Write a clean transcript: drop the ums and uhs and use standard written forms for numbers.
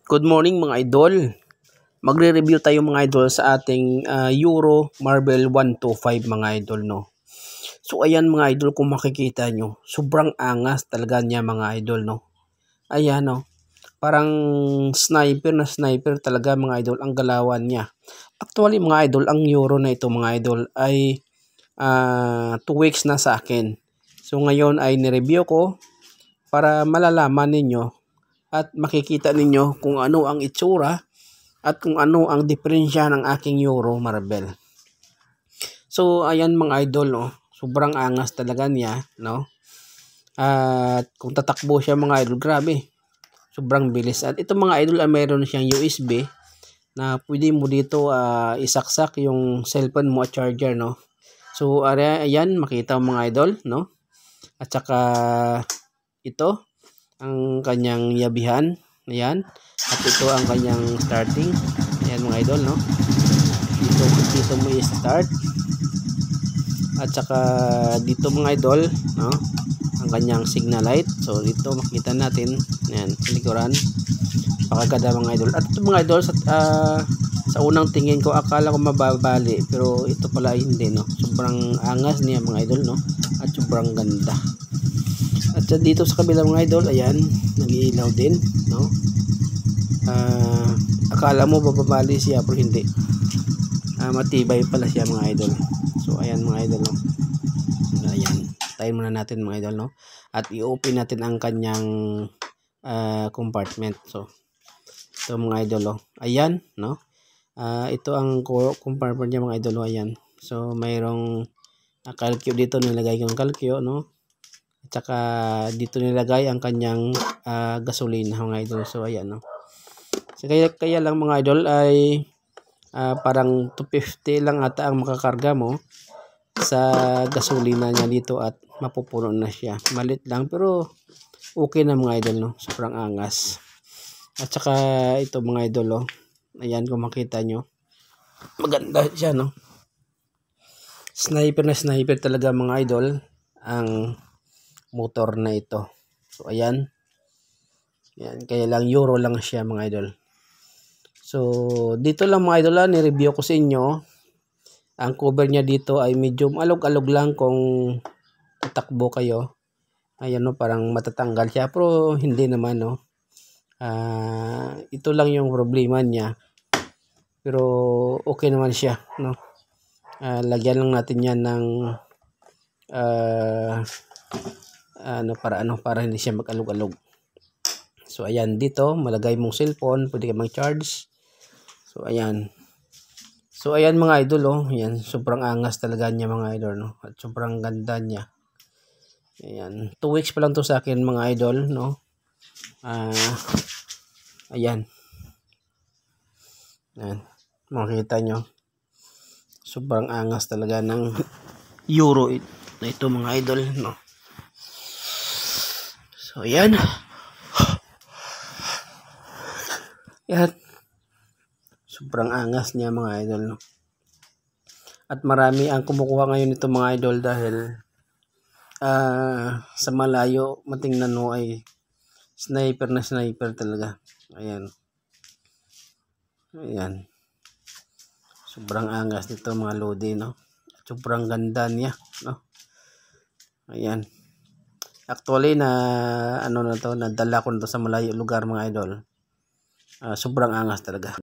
Good morning mga idol. Magre-review tayo mga idol sa ating Euro Marble 125 mga idol, no. So ayan mga idol, kung makikita nyo, sobrang angas talaga niya mga idol, no. Ayan, no. Parang sniper na sniper talaga mga idol ang galawan niya. Actually mga idol, ang Euro na ito mga idol ay 2 weeks na sa akin. So ngayon ay nireview ko para malalaman ninyo at makikita ninyo kung ano ang itsura at kung ano ang diferensya ng aking Euro Marble. So ayan mga idol, no, sobrang angas talaga niya, no. At kung tatakbo siya mga idol, grabe, sobrang bilis. At ito mga idol ay mayroon siyang USB na pwede mo dito isaksak yung cellphone mo at charger, no. So ayan, makita mo mga idol, no. At saka ito ang kanyang yabihan. Ayan. At ito ang kanyang starting. Ayan mga idol, no. Dito mo i-start. At saka dito mga idol, no, ang kanyang signal light. So dito makita natin. Ayan, sa likuran. Pakaganda mga idol. At ito mga idol, sa unang tingin ko akala ko mababali, pero ito pala hindi, no. Sobrang angas niya mga idol, no. At sobrang ganda. At dito sa kabilang mga idol, ayan, nag-iilaw din, no. Akala mo bababali siya pero hindi. Matibay pala siya mga idol. So ayan mga idol, no. Ayan, tayo muna natin mga idol, no. At i-open natin ang kanyang compartment. So ito mga idol, no. Ayan, no. Ito ang compartment niya mga idol, no. Ayan. So mayroong calcio dito, nilagay yung calcio, no. At saka dito nilagay ang kanyang gasolina mga idol. So ayan, no. So, kaya lang mga idol ay parang 250 lang ata ang makakarga mo sa gasolina niya dito at mapupuno na siya. Malit lang pero okay na mga idol, no. Sobrang angas. At saka ito mga idol, oh. Ayan, kung makita nyo, maganda siya, no. Sniper na sniper talaga mga idol ang motor na ito. So ayan. Yan, kaya lang Euro lang siya mga idol. So dito lang mga idol, ni-review ko sa inyo. Ang cover niya dito ay medyo alog-alog lang kung tatakbo kayo. Ayan, no, parang matatanggal siya pero hindi naman, no. Ito lang yung problema niya. Pero okay naman siya, no. Lagyan lang natin yan ng para hindi siya mag-alog-alog. So ayan, dito malagay mong cellphone, pwede ka mag-charge. So ayan. So ayan mga idol, oh. Ayan, sobrang angas talaga niya mga idol, no. At sobrang ganda niya. Ayan, 2 weeks pa lang to sa akin mga idol, no. Ayan. Ayan, makikita nyo. Sobrang angas talaga ng Euro na ito mga idol, no. So ayan. Yan. Sobrang angas niya mga idol, no. At marami ang kumukuha ngayon nito mga idol dahil sa malayo matingnan mo ay sniper na sniper talaga. Ayan. Ayan. Sobrang angas nito mga lodi, no. Sobrang ganda niya, no. Ayan. Actually na nadala ko nito sa malayo lugar mga idol. Sobrang angas talaga.